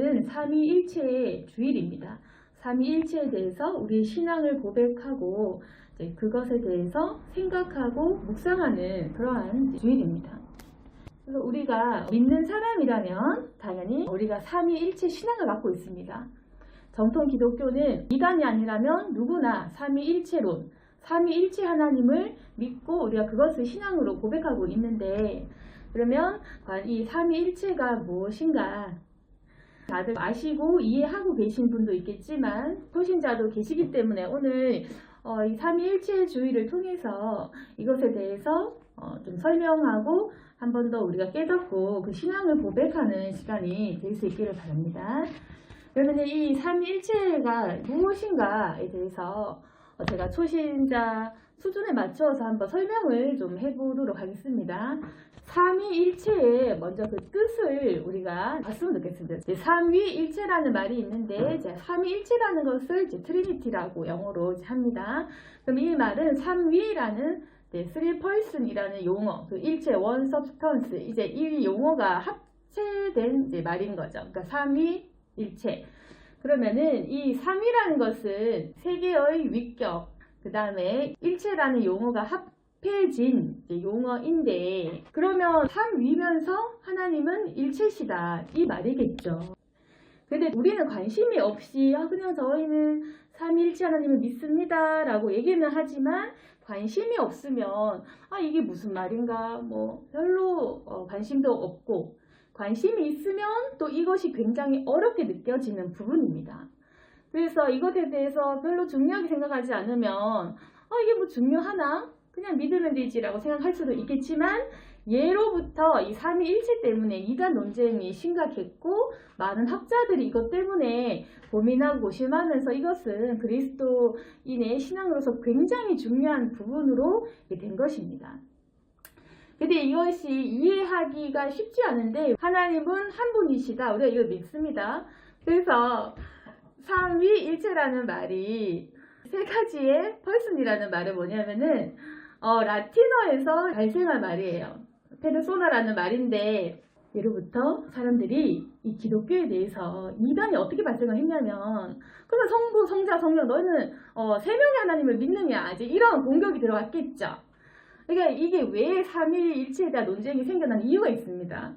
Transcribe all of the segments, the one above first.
이날은 삼위일체의 주일입니다. 삼위일체에 대해서 우리 신앙을 고백하고 그것에 대해서 생각하고 묵상하는 그러한 주일입니다. 그래서 우리가 믿는 사람이라면 당연히 우리가 삼위일체 신앙을 갖고 있습니다. 정통 기독교는 이단이 아니라면 누구나 삼위일체론, 삼위일체 하나님을 믿고 우리가 그것을 신앙으로 고백하고 있는데, 그러면 이 삼위일체가 무엇인가 다들 아시고 이해하고 계신 분도 있겠지만 초신자도 계시기 때문에 오늘 이 삼위일체주의를 통해서 이것에 대해서 좀 설명하고 한 번 더 우리가 깨닫고 그 신앙을 고백하는 시간이 될 수 있기를 바랍니다. 그러면 이 삼위일체가 무엇인가에 대해서 제가 초신자 수준에 맞춰서 한번 설명을 좀 해보도록 하겠습니다. 삼위일체의 먼저 그 뜻을 우리가 봤으면 좋겠습니다. 삼위일체라는 말이 있는데 삼위일체라는 것을 트리니티라고 영어로 합니다. 그럼 이 말은 삼위라는 three person이라는 용어, 그 일체, one substance, 이 용어가 합체된 말인 거죠. 그러니까 삼위일체. 그러면은 이 삼위라는 것은 세 개의 위격, 그 다음에 일체라는 용어가 합해진 용어인데, 그러면 삼위면서 하나님은 일체시다 이 말이겠죠. 근데 우리는 관심이 없이 그냥 저희는 삼위일체 하나님을 믿습니다 라고 얘기는 하지만 관심이 없으면 이게 무슨 말인가 별로 관심도 없고, 관심이 있으면 또 이것이 굉장히 어렵게 느껴지는 부분입니다. 그래서 이것에 대해서 별로 중요하게 생각하지 않으면 이게 뭐 중요하나? 그냥 믿으면 되지라고 생각할 수도 있겠지만, 예로부터 이 삼위일체 때문에 이단 논쟁이 심각했고 많은 학자들이 이것 때문에 고민하고 고심하면서 이것은 그리스도인의 신앙으로서 굉장히 중요한 부분으로 된 것입니다. 근데 이것이 이해하기가 쉽지 않은데 하나님은 한 분이시다, 우리가 이걸 믿습니다. 그래서 삼위일체라는 말이 세 가지의 person이라는 말은 뭐냐면은 라틴어에서 발생한 말이에요. 페르소나라는 말인데, 예로부터 사람들이 이 기독교에 대해서 이단이 어떻게 발생을 했냐면, 그러면 성부, 성자, 성령 너희는 세 명의 하나님을 믿느냐, 이제 이런 공격이 들어왔겠죠. 그러니까 이게 왜 삼위일체에 대한 논쟁이 생겨난 이유가 있습니다.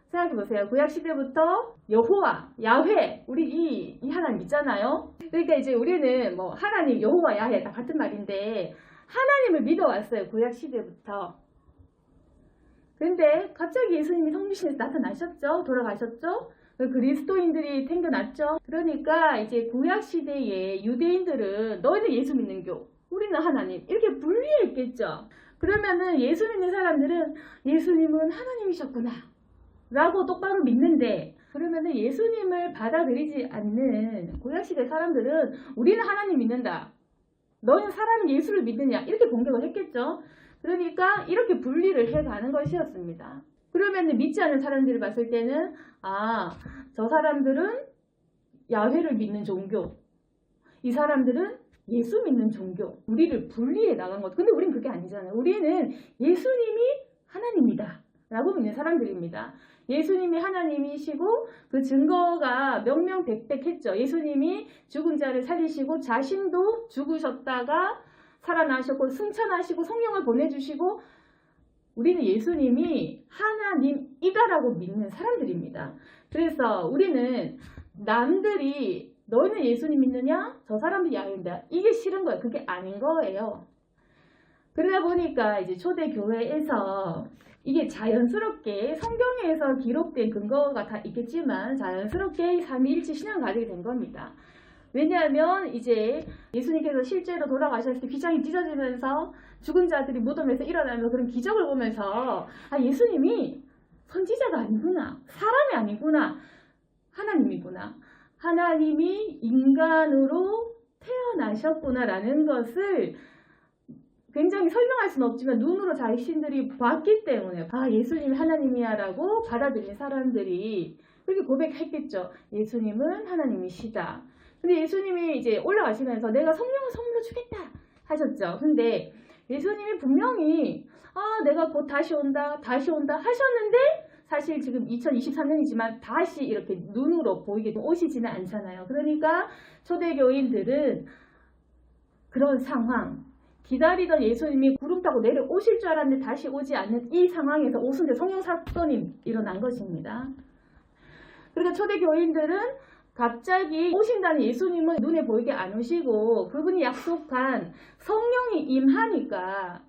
생각해보세요. 구약시대부터 여호와, 야훼, 우리 이 하나님 믿잖아요. 그러니까 이제 우리는 하나님, 여호와, 야훼 다 같은 말인데 하나님을 믿어왔어요. 구약시대부터. 근데 갑자기 예수님이 성육신에서 나타나셨죠. 돌아가셨죠. 그리스도인들이 생겨났죠. 그러니까 이제 구약시대의 유대인들은 너희는 예수 믿는 교, 우리는 하나님, 이렇게 분리했겠죠. 그러면은 예수 믿는 사람들은 예수님은 하나님이셨구나 라고 똑바로 믿는데, 그러면은 예수님을 받아들이지 않는 구약시대 사람들은 우리는 하나님 믿는다, 너는 사람 예수를 믿느냐, 이렇게 공격을 했겠죠. 그러니까 이렇게 분리를 해가는 것이었습니다. 그러면 믿지 않는 사람들이 봤을 때는 저 사람들은 야훼를 믿는 종교, 이 사람들은 예수 믿는 종교, 우리를 분리해 나간 것. 근데 우리는 그게 아니잖아요. 우리는 예수님이 하나님이다 라고 믿는 사람들입니다. 예수님이 하나님이시고 그 증거가 명명백백했죠. 예수님이 죽은 자를 살리시고 자신도 죽으셨다가 살아나셨고 승천하시고 성령을 보내주시고, 우리는 예수님이 하나님이다라고 믿는 사람들입니다. 그래서 우리는 남들이 너희는 예수님 믿느냐? 저 사람들이 야훼인다, 이게 싫은 거예요. 그게 아닌 거예요. 그러다 보니까 이제 초대교회에서 이게 자연스럽게 성경에서 기록된 근거가 다 있겠지만 자연스럽게 삼위일체 신앙을 가지게 된 겁니다. 왜냐하면 이제 예수님께서 실제로 돌아가셨을 때 휘장이 찢어지면서 죽은 자들이 무덤에서 일어나면 그런 기적을 보면서 예수님이 선지자가 아니구나, 사람이 아니구나, 하나님이구나, 하나님이 인간으로 태어나셨구나라는 것을 굉장히 설명할 수는 없지만 눈으로 자신들이 봤기 때문에 예수님이 하나님이야 라고 받아들인 사람들이 그렇게 고백했겠죠. 예수님은 하나님이시다. 근데 예수님이 이제 올라가시면서 내가 성령을 선물로 주겠다 하셨죠. 근데 예수님이 분명히 내가 곧 다시 온다 하셨는데 사실 지금 2023년이지만 다시 이렇게 눈으로 보이게 오시지는 않잖아요. 그러니까 초대교인들은 그런 상황, 기다리던 예수님이 구름 타고 내려오실 줄 알았는데 다시 오지 않는 이 상황에서 오순절 성령 사건이 일어난 것입니다. 그러니까 초대교인들은 갑자기 오신다는 예수님은 눈에 보이게 안 오시고 그분이 약속한 성령이 임하니까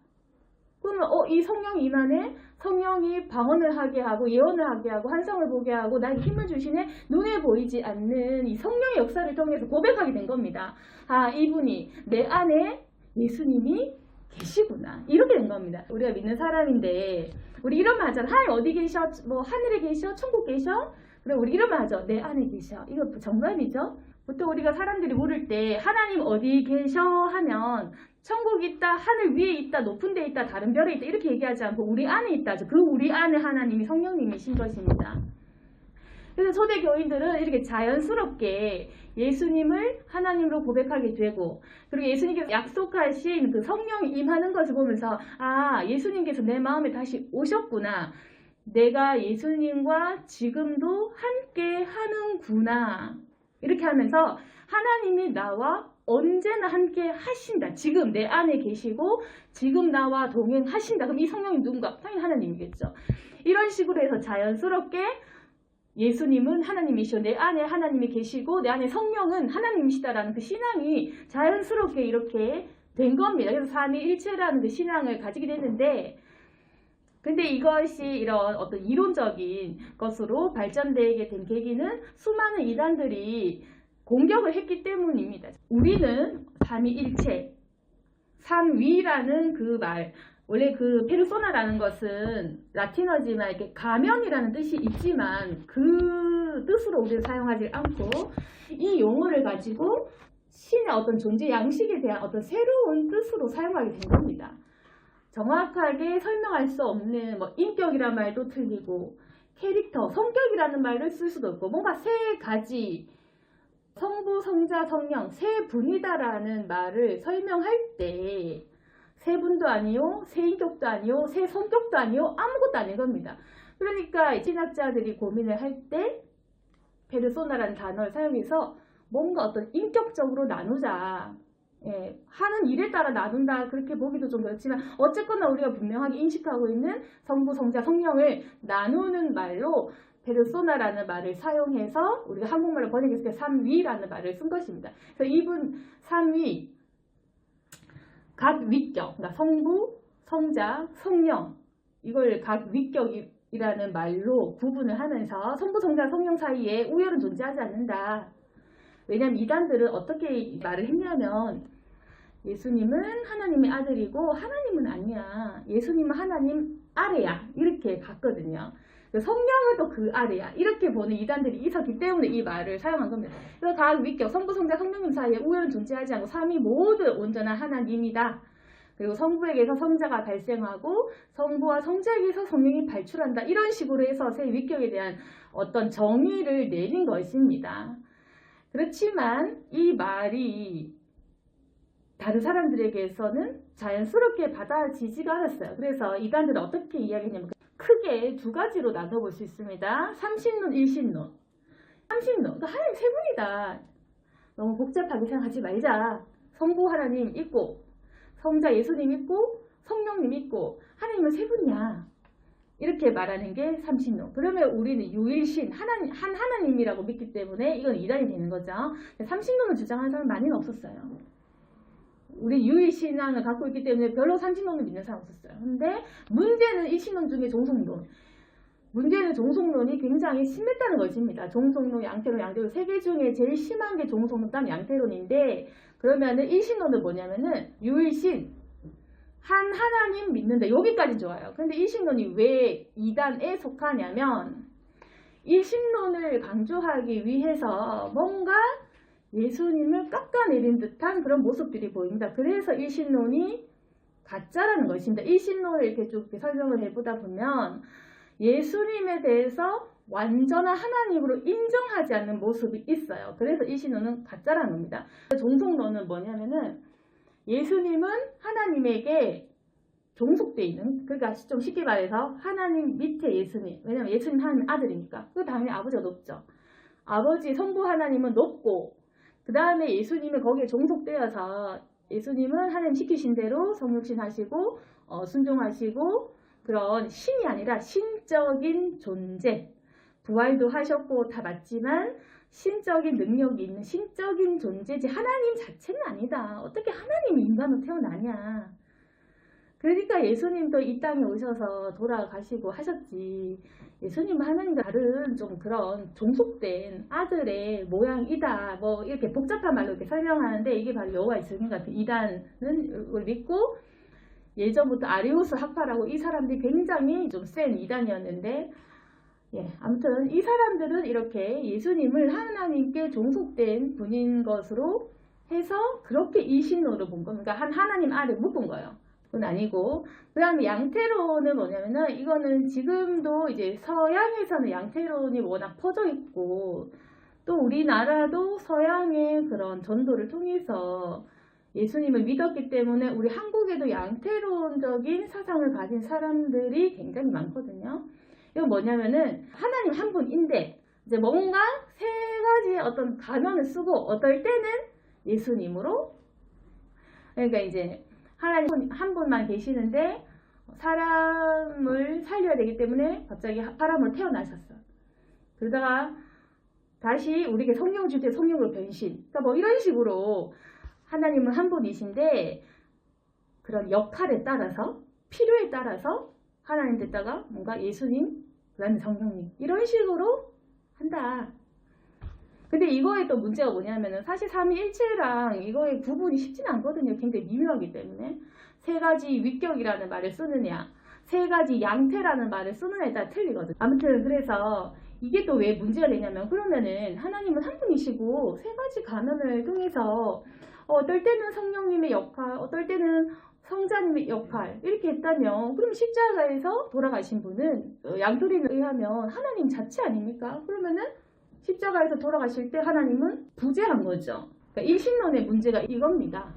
그러면 이 성령이 임하네? 성령이 방언을 하게 하고 예언을 하게 하고 환상을 보게 하고 나에게 힘을 주시네? 눈에 보이지 않는 이 성령의 역사를 통해서 고백하게 된 겁니다. 아, 이분이 내 안에 예수님이 계시구나. 이렇게 된 겁니다. 우리가 믿는 사람인데 우리 이런 말 하잖아. 하나님 어디 계셔? 뭐 하늘에 계셔? 천국 계셔? 그래 우리 이런 말 하죠. 내 안에 계셔. 이거 정답이죠. 보통 우리가 사람들이 물을 때 하나님 어디 계셔 하면 천국 있다, 하늘 위에 있다, 높은 데 있다, 다른 별에 있다 이렇게 얘기하지 않고 우리 안에 있다죠. 그 우리 안에 하나님이 성령님이신 것입니다. 그래서 초대교인들은 이렇게 자연스럽게 예수님을 하나님으로 고백하게 되고 그리고 예수님께서 약속하신 그 성령이 임하는 것을 보면서 아, 예수님께서 내 마음에 다시 오셨구나. 내가 예수님과 지금도 함께 하는구나. 이렇게 하면서 하나님이 나와 언제나 함께 하신다. 지금 내 안에 계시고 지금 나와 동행하신다. 그럼 이 성령이 누군가? 당연히 하나님이겠죠. 이런 식으로 해서 자연스럽게 예수님은 하나님이시오. 내 안에 하나님이 계시고 내 안에 성령은 하나님이시다라는 그 신앙이 자연스럽게 이렇게 된 겁니다. 그래서 삼위일체라는 그 신앙을 가지게 됐는데 근데 이것이 이런 어떤 이론적인 것으로 발전되게 된 계기는 수많은 이단들이 공격을 했기 때문입니다. 우리는 삼위일체, 삼위라는 그 말, 원래 그 페르소나라는 것은 라틴어지만 이렇게 가면이라는 뜻이 있지만 그 뜻으로 우리는 사용하지 않고 이 용어를 가지고 신의 어떤 존재 양식에 대한 어떤 새로운 뜻으로 사용하게 된 겁니다. 정확하게 설명할 수 없는 뭐 인격이라는 말도 틀리고 캐릭터, 성격이라는 말을 쓸 수도 없고 뭔가 세 가지 성부, 성자, 성령 세 분이다라는 말을 설명할 때 세 분도 아니요, 세 인격도 아니요, 세 성격도 아니요, 아무것도 아닌 겁니다. 그러니까 신학자들이 고민을 할 때 페르소나라는 단어를 사용해서 뭔가 어떤 인격적으로 나누자. 예, 하는 일에 따라 나눈다 그렇게 보기도 좀 그렇지만 어쨌거나 우리가 분명하게 인식하고 있는 성부, 성자, 성령을 나누는 말로 페르소나라는 말을 사용해서 우리가 한국말로 번역했을 때 삼위라는 말을 쓴 것입니다. 그래서 이분 삼위 각 위격, 그러니까 성부, 성자, 성령 이걸 각 위격이라는 말로 구분을 하면서 성부, 성자, 성령 사이에 우열은 존재하지 않는다. 왜냐하면 이단들은 어떻게 말을 했냐면 예수님은 하나님의 아들이고 하나님은 아니야. 예수님은 하나님 아래야. 이렇게 갔거든요. 성령은 또 그 아래야. 이렇게 보는 이단들이 있었기 때문에 이 말을 사용한 겁니다. 그래서 각 위격, 성부, 성자, 성령님 사이에 우열은 존재하지 않고 삼위 모두 온전한 하나님이다. 그리고 성부에게서 성자가 발생하고 성부와 성자에게서 성령이 발출한다. 이런 식으로 해서 세 위격에 대한 어떤 정의를 내린 것입니다. 그렇지만 이 말이 다른 사람들에게서는 자연스럽게 받아지지가 않았어요. 그래서 이단들은 어떻게 이야기했냐면 크게 두 가지로 나눠볼 수 있습니다. 삼신론, 일신론. 삼신론, 하나님 세 분이다. 너무 복잡하게 생각하지 말자. 성부 하나님 있고 성자 예수님 있고 성령님 있고 하나님은 세 분이야. 이렇게 말하는 게 삼신론. 그러면 우리는 유일신, 한 하나님이라고 믿기 때문에 이건 이단이 되는 거죠. 삼신론을 주장하는 사람은 많이는 없었어요. 우리 유일신앙을 갖고 있기 때문에 별로 삼신론을 믿는 사람 없었어요. 근데 문제는 일신론 중에 종속론. 문제는 종속론이 굉장히 심했다는 것입니다. 종속론, 양태론, 양대론 세 개 중에 제일 심한 게 종속론, 다음 양태론인데 그러면은 일신론은 뭐냐면은 유일신, 한 하나님 믿는다. 여기까지 좋아요. 근데 일신론이 왜 이단에 속하냐면 일신론을 강조하기 위해서 뭔가 예수님을 깎아내린 듯한 그런 모습들이 보입니다. 그래서 일신론이 가짜라는 것입니다. 일신론을 이렇게 쭉 설명을 해보다 보면 예수님에 대해서 완전한 하나님으로 인정하지 않는 모습이 있어요. 그래서 일신론은 가짜라는 겁니다. 종속론은 뭐냐면은 예수님은 하나님에게 종속돼 있는, 그러니까 좀 쉽게 말해서 하나님 밑에 예수님, 왜냐면 예수님 하나님 아들이니까 그 다음에 아버지가 높죠. 아버지 성부 하나님은 높고 그 다음에 예수님은 거기에 종속되어서 예수님은 하나님 시키신 대로 성육신 하시고 순종하시고 그런 신이 아니라 신적인 존재, 부활도 하셨고 다 맞지만 신적인 능력이 있는 신적인 존재지 하나님 자체는 아니다. 어떻게 하나님이 인간으로 태어나냐. 그러니까 예수님도 이 땅에 오셔서 돌아가시고 하셨지. 예수님은 하나님과 다른 좀 그런 종속된 아들의 모양이다. 뭐 이렇게 복잡한 말로 이렇게 설명하는데 이게 바로 여호와 예수님 같은 이단은 걸 믿고 예전부터 아리우스 학파라고 이 사람들이 굉장히 좀 센 이단이었는데 아무튼 이 사람들은 이렇게 예수님을 하나님께 종속된 분인 것으로 해서 그렇게 이신론으로 본 겁니다. 그러니까 하나님 아래 묶은 거예요. 그건 아니고 그 다음에 양태론은 뭐냐면은 이거는 지금도 이제 서양에서는 양태론이 워낙 퍼져 있고 또 우리나라도 서양의 그런 전도를 통해서 예수님을 믿었기 때문에 우리 한국에도 양태론적인 사상을 가진 사람들이 굉장히 많거든요. 이건 뭐냐면은 하나님 한 분인데 이제 뭔가 세 가지의 어떤 가면을 쓰고 어떨 때는 예수님으로, 그러니까 이제 하나님 한 분만 계시는데 사람을 살려야 되기 때문에 갑자기 사람으로 태어나셨어요. 그러다가 다시 우리에게 성령 줄 때 성령으로 변신. 그러니까 뭐 이런 식으로 하나님은 한 분이신데 그런 역할에 따라서 필요에 따라서 하나님 됐다가 뭔가 예수님, 그 다음에 성령님 이런 식으로 한다. 근데 이거에 또 문제가 뭐냐면은 사실 삼위일체랑 이거의 구분이 쉽지는 않거든요. 굉장히 미묘하기 때문에 세 가지 위격이라는 말을 쓰느냐, 세 가지 양태라는 말을 쓰느냐에 따라 틀리거든요. 아무튼 그래서 이게 또 왜 문제가 되냐면 그러면은 하나님은 한 분이시고 세 가지 가면을 통해서 어떨 때는 성령님의 역할, 어떨 때는 성자님의 역할 이렇게 했다면 그럼 십자가에서 돌아가신 분은 양토리에 의하면 하나님 자체 아닙니까? 그러면은 십자가에서 돌아가실 때 하나님은 부재한 거죠. 그러니까 일신론의 문제가 이겁니다.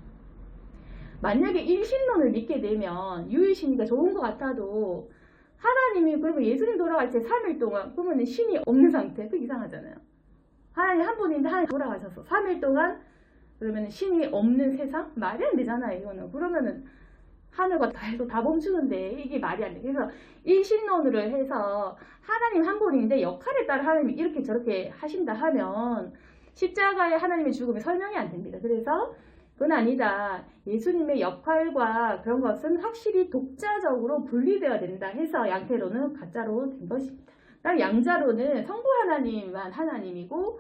만약에 일신론을 믿게 되면 유일신이가 좋은 것 같아도 하나님이 그러면 예수님 돌아갈 때 3일 동안 그러면 신이 없는 상태. 그 이상하잖아요. 하나님 한 분인데 하나님 돌아가셔서 3일 동안 그러면 신이 없는 세상? 말이 안 되잖아요. 이거는. 그러면은 하늘과 달도 다 멈추는데 이게 말이 안 돼. 그래서 일신론으로 해서 하나님 한 분인데 역할에 따라 하나님이 이렇게 저렇게 하신다 하면 십자가의 하나님의 죽음이 설명이 안 됩니다. 그래서 그건 아니다. 예수님의 역할과 그런 것은 확실히 독자적으로 분리되어야 된다 해서 양태론은 가짜로 된 것입니다. 양자로는 성부 하나님만 하나님이고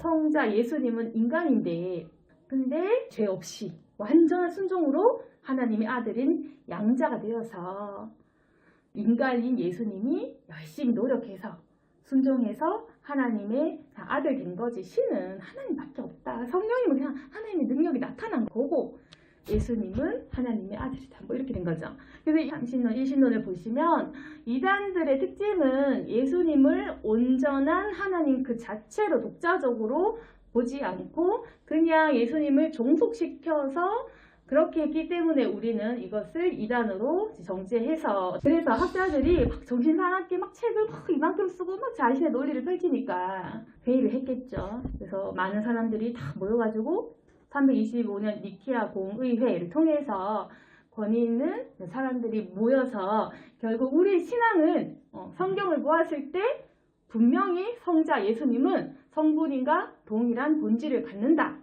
성자 예수님은 인간인데 근데 죄 없이 완전한 순종으로 하나님의 아들인 양자가 되어서 인간인 예수님이 열심히 노력해서 순종해서 하나님의 아들 된 거지. 신은 하나님밖에 없다. 성령님은 그냥 하나님의 능력이 나타난 거고 예수님은 하나님의 아들이다. 뭐 이렇게 된 거죠. 그래서 삼신론, 일신론을 보시면 이단들의 특징은 예수님을 온전한 하나님 그 자체로 독자적으로 보지 않고 그냥 예수님을 종속시켜서 그렇게 했기 때문에 우리는 이것을 이단으로 정죄해서 그래서 학자들이 막 정신사납게 막 책을 막 이만큼 쓰고 막 자신의 논리를 펼치니까 회의를 했겠죠. 그래서 많은 사람들이 다 모여가지고 325년 니케아 공의회를 통해서 권위 있는 사람들이 모여서 결국 우리 신앙은 성경을 보았을 때 분명히 성자 예수님은 성부님과 동일한 본질을 갖는다.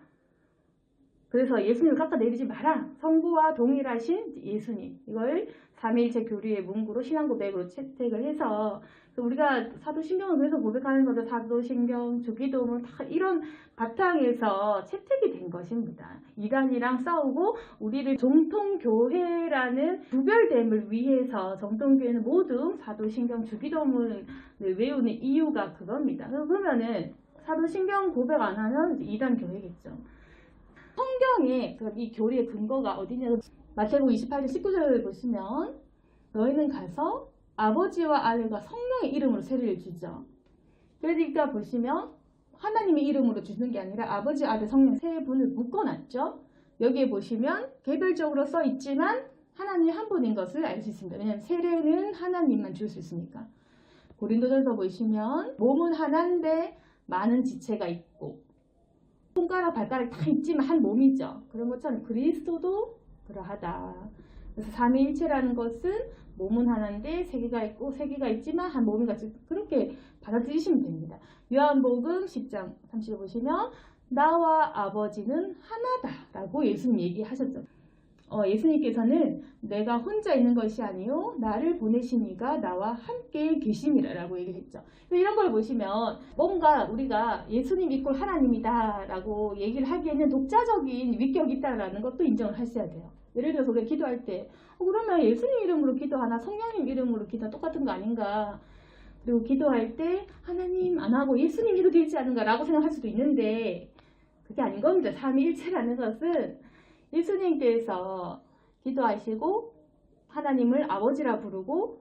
그래서 예수님을 깎아내리지 마라. 성부와 동일하신 예수님. 이걸 삼위일체 교리의 문구로 신앙고백으로 채택을 해서 우리가 사도신경을 그래서 고백하는 거죠. 사도신경, 주기도문 다 이런 바탕에서 채택이 된 것입니다. 이단이랑 싸우고 우리를 정통교회라는 구별됨을 위해서 정통교회는 모두 사도신경, 주기도문을 외우는 이유가 그겁니다. 그러면은 사도신경 고백 안 하면 이단 교회겠죠. 성경에 이 교리의 근거가 어디냐면 마태복음 28장 19절을 보시면 너희는 가서 아버지와 아들과 성령의 이름으로 세례를 주죠. 그러니까 보시면 하나님의 이름으로 주는 게 아니라 아버지, 아들, 성령 세 분을 묶어놨죠. 여기에 보시면 개별적으로 써 있지만 하나님 한 분인 것을 알 수 있습니다. 왜냐하면 세례는 하나님만 줄 수 있으니까. 고린도전서 보시면 몸은 하나인데 많은 지체가 있고 손가락 발가락 다 있지만 한 몸이죠. 그런 것처럼 그리스도도 그러하다. 그래서 삼위일체라는 것은 몸은 하나인데 세계가 있고 세계가 있지만 한 몸인 같이 그렇게 받아들이시면 됩니다. 요한복음 10장 30절 보시면 나와 아버지는 하나다라고 예수님 얘기하셨죠. 예수님께서는 내가 혼자 있는 것이 아니요 나를 보내신 이가 나와 함께 계심이라고 얘기했죠. 이런 걸 보시면 뭔가 우리가 예수님 이꼴 하나님이다 라고 얘기를 하기에는 독자적인 위격이 있다는 것도 인정을 하셔야 돼요. 예를 들어서 우리가 기도할 때 그러면 예수님 이름으로 기도하나 성령님 이름으로 기도 똑같은 거 아닌가, 그리고 기도할 때 하나님 안 하고 예수님 이도 되지 않은가 라고 생각할 수도 있는데 그게 아닌 겁니다. 삼위일체라는 것은 예수님께서 기도하시고 하나님을 아버지라 부르고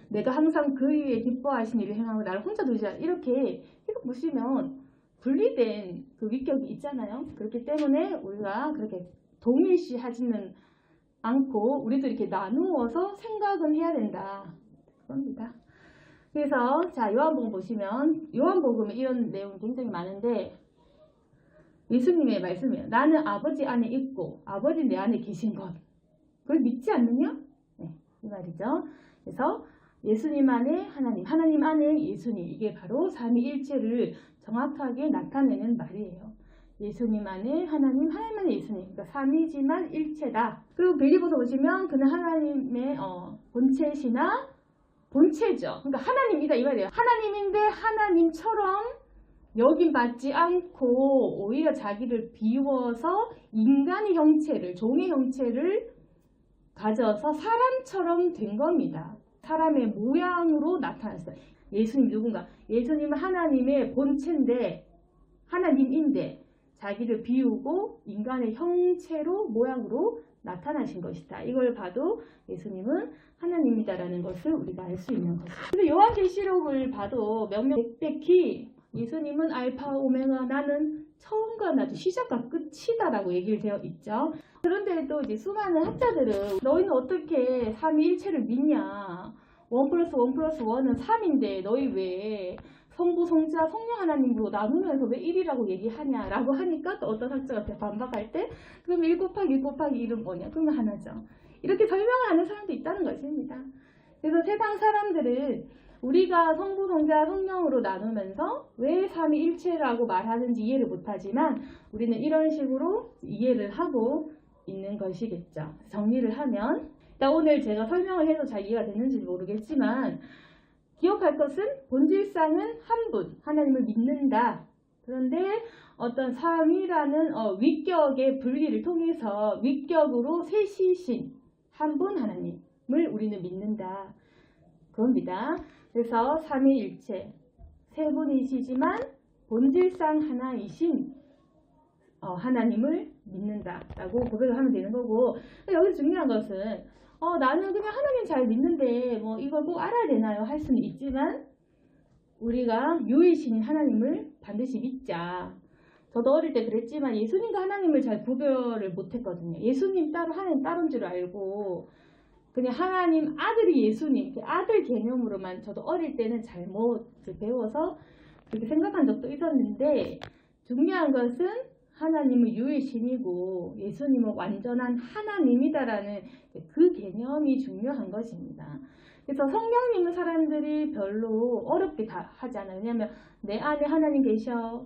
내가 항상 그 위에 기뻐하신 일을 행하고 나를 혼자 두지 않아 이렇게 계속 보시면 분리된 그 위격이 있잖아요. 그렇기 때문에 우리가 그렇게 동일시하지는 않고 우리도 이렇게 나누어서 생각은 해야 된다. 그럽니다. 그래서 자 요한복음 보시면 요한복음에 이런 내용이 굉장히 많은데 예수님의 말씀이에요. 나는 아버지 안에 있고 아버지 내 안에 계신 것. 그걸 믿지 않느냐? 네, 이 말이죠. 그래서 예수님 안에 하나님, 하나님 안에 예수님. 이게 바로 삼위일체를 정확하게 나타내는 말이에요. 예수님 안에 하나님, 하나님 안에 예수님. 그러니까 삼위지만 일체다. 그리고 빌립보서 보시면 그는 하나님의 본체시나 본체죠. 그러니까 하나님이다 이 말이에요. 하나님인데 하나님처럼 여긴 받지 않고 오히려 자기를 비워서 인간의 형체를, 종의 형체를 가져서 사람처럼 된 겁니다. 사람의 모양으로 나타났어요. 예수님 누군가? 예수님은 하나님의 본체인데 하나님인데 자기를 비우고 인간의 형체로 모양으로 나타나신 것이다. 이걸 봐도 예수님은 하나님이다라는 것을 우리가 알 수 있는 거죠. 근데 요한계시록을 봐도 명명백백히 예수님은 알파 오메가 나는 처음과 나중 시작과 끝이다라고 얘기를 되어 있죠. 그런데도 이제 수많은 학자들은 너희는 어떻게 삼위일체를 믿냐? 1+1+1은 3인데 너희 왜 성부, 성자, 성령 하나님으로 나누면서 왜 1이라고 얘기하냐라고 하니까 또 어떤 학자가 반박할 때 그럼 1 곱하기 1 곱하기 1은 뭐냐? 그러면 하나죠. 이렇게 설명을 하는 사람도 있다는 것입니다. 그래서 세상 사람들은 우리가 성부, 성자, 성령으로 나누면서 왜 삼위일체라고 말하는지 이해를 못하지만 우리는 이런 식으로 이해를 하고 있는 것이겠죠. 정리를 하면 일단 오늘 제가 설명을 해도 잘 이해가 됐는지 모르겠지만 기억할 것은 본질상은 한 분, 하나님을 믿는다. 그런데 어떤 삼위라는 위격의 분리를 통해서 위격으로 셋이신 한 분 하나님을 우리는 믿는다. 그겁니다. 그래서 삼위일체 세 분이시지만 본질상 하나이신 하나님을 믿는다라고 고백을 하면 되는 거고, 여기서 중요한 것은 나는 그냥 하나님 잘 믿는데 뭐 이걸 꼭 알아야 되나요? 할 수는 있지만 우리가 유일신인 하나님을 반드시 믿자. 저도 어릴 때 그랬지만 예수님과 하나님을 잘 구별을 못했거든요. 예수님 따로 하나님 따로인 줄 알고 그냥 하나님 아들이 예수님 아들 개념으로만 저도 어릴 때는 잘못 배워서 그렇게 생각한 적도 있었는데, 중요한 것은 하나님은 유일신이고 예수님은 완전한 하나님이다라는 그 개념이 중요한 것입니다. 그래서 성령님은 사람들이 별로 어렵게 다 하지 않아요. 왜냐하면 내 안에 하나님 계셔,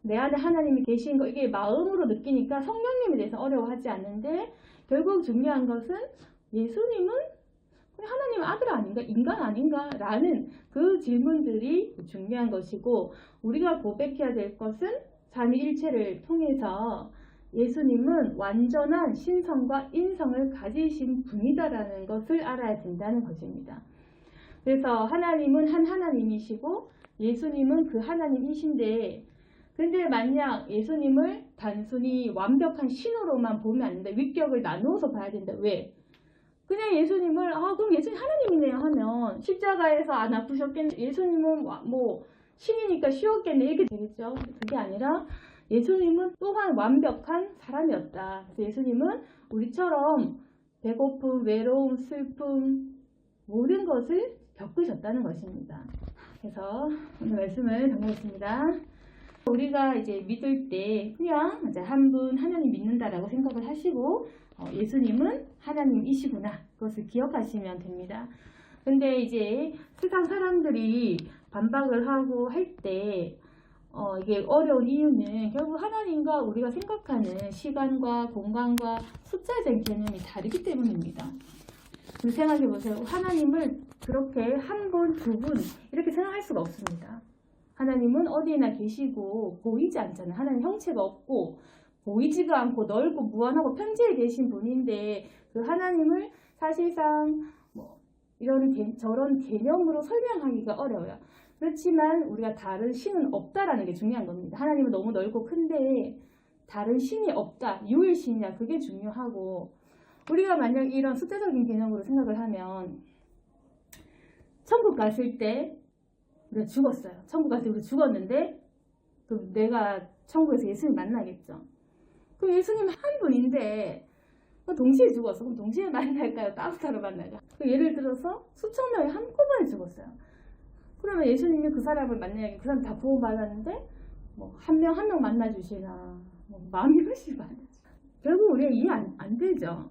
내 안에 하나님이 계신 거 이게 마음으로 느끼니까 성령님에 대해서 어려워하지 않는데, 결국 중요한 것은 예수님은 하나님 아들 아닌가? 인간 아닌가? 라는 그 질문들이 중요한 것이고, 우리가 고백해야 될 것은 삼위일체를 통해서 예수님은 완전한 신성과 인성을 가지신 분이다라는 것을 알아야 된다는 것입니다. 그래서 하나님은 한 하나님이시고 예수님은 그 하나님이신데, 근데 만약 예수님을 단순히 완벽한 신으로만 보면 안 된다. 위격을 나누어서 봐야 된다. 왜? 그냥 예수님을 그럼 예수님 하나님이네요 하면 십자가에서 안 아프셨겠네, 예수님은 뭐 신이니까 쉬웠겠네 이렇게 되겠죠. 그게 아니라 예수님은 또한 완벽한 사람이었다. 그래서 예수님은 우리처럼 배고픔, 외로움, 슬픔 모든 것을 겪으셨다는 것입니다. 그래서 오늘 말씀을 정리했습니다. 우리가 이제 믿을 때 그냥 이제 한 분 하나님 믿는다라고 생각을 하시고 예수님은 하나님이시구나 그것을 기억하시면 됩니다. 근데 이제 세상 사람들이 반박을 하고 할 때 이게 어려운 이유는 결국 하나님과 우리가 생각하는 시간과 공간과 숫자적인 개념이 다르기 때문입니다. 생각해 보세요. 하나님을 그렇게 한 분, 두 분 이렇게 생각할 수가 없습니다. 하나님은 어디에나 계시고 보이지 않잖아요. 하나님 형체가 없고 보이지가 않고 넓고 무한하고 편지에 계신 분인데 그 하나님을 사실상 저런 개념으로 설명하기가 어려워요. 그렇지만 우리가 다른 신은 없다라는 게 중요한 겁니다. 하나님은 너무 넓고 큰데 다른 신이 없다. 유일신이야. 그게 중요하고 우리가 만약 이런 숫자적인 개념으로 생각을 하면 천국 갔을 때 우리가 죽었어요. 천국 갔을 때 우리 죽었는데 그럼 내가 천국에서 예수님 만나겠죠. 그럼 예수님 한 분인데 동시에 죽었어. 그럼 동시에 만날까요? 따로따로 만날까요? 예를 들어서 수천 명이 한꺼번에 죽었어요. 그러면 예수님이 그 사람을 만나야겠 그 사람 다 구원받았는데 한 명 한 명 만나주시나 마음이 훨씬 많아져. 결국 우리가 이해 안 되죠.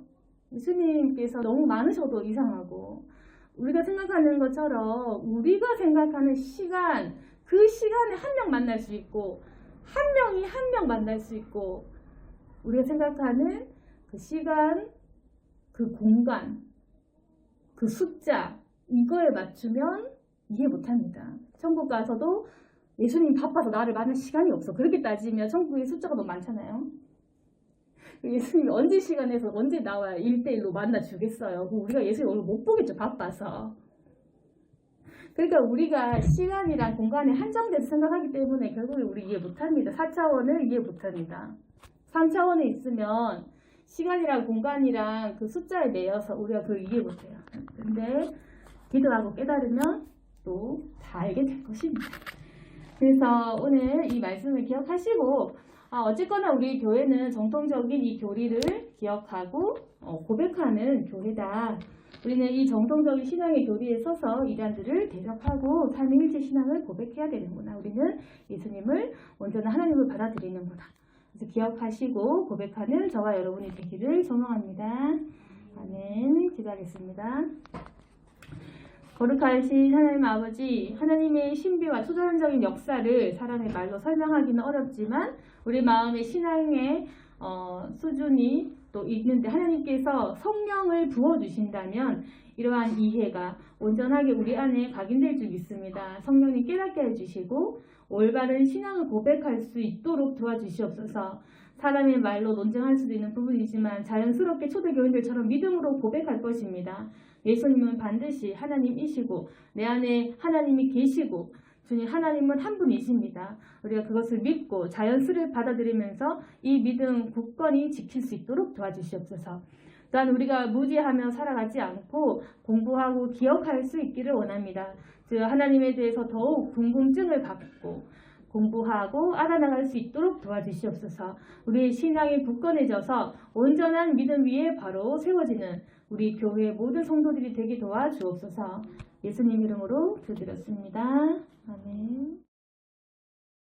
예수님께서 너무 많으셔도 이상하고 우리가 생각하는 것처럼 우리가 생각하는 시간 그 시간에 한 명 만날 수 있고 한 명이 한 명 만날 수 있고 우리가 생각하는 그 시간 그 공간 그 숫자 이거에 맞추면 이해 못합니다. 천국 가서도 예수님 바빠서 나를 만날 시간이 없어. 그렇게 따지면 천국의 숫자가 너무 많잖아요. 예수님이 언제 시간에서 언제 나와야 1대1로 만나주겠어요. 우리가 예수님 오늘 못 보겠죠. 바빠서. 그러니까 우리가 시간이랑 공간에 한정돼서 생각하기 때문에 결국에 우리 이해 못합니다. 4차원을 이해 못합니다. 3차원에 있으면 시간이랑 공간이랑 그 숫자에 매여서 우리가 그걸 이해 못해요. 근데 기도하고 깨달으면 또 다 알게 될 것입니다. 그래서 오늘 이 말씀을 기억하시고 어쨌거나 우리 교회는 정통적인 이 교리를 기억하고 고백하는 교회다. 우리는 이 정통적인 신앙의 교리에 서서 이단들을 대적하고 삼위일체 신앙을 고백해야 되는구나. 우리는 예수님을 온전한 하나님을 받아들이는구나. 그래서 기억하시고 고백하는 저와 여러분이 되기를 소망합니다. 아멘. 기도하겠습니다. 거룩하신 하나님 아버지, 하나님의 신비와 초자연적인 역사를 사람의 말로 설명하기는 어렵지만 우리 마음의 신앙의 수준이 또 있는데 하나님께서 성령을 부어주신다면 이러한 이해가 온전하게 우리 안에 각인될 줄 믿습니다. 성령님 깨닫게 해주시고 올바른 신앙을 고백할 수 있도록 도와주시옵소서. 사람의 말로 논쟁할 수도 있는 부분이지만 자연스럽게 초대교인들처럼 믿음으로 고백할 것입니다. 예수님은 반드시 하나님이시고 내 안에 하나님이 계시고 주님 하나님은 한 분이십니다. 우리가 그것을 믿고 자연스레 받아들이면서 이 믿음 굳건히 지킬 수 있도록 도와주시옵소서. 또한 우리가 무지하며 살아가지 않고 공부하고 기억할 수 있기를 원합니다. 즉 하나님에 대해서 더욱 궁금증을 갖고 공부하고 알아나갈 수 있도록 도와주시옵소서. 우리의 신앙이 굳건해져서 온전한 믿음 위에 바로 세워지는 우리 교회의 모든 성도들이 되게 도와주옵소서. 예수님 이름으로 기도드렸습니다. 아멘.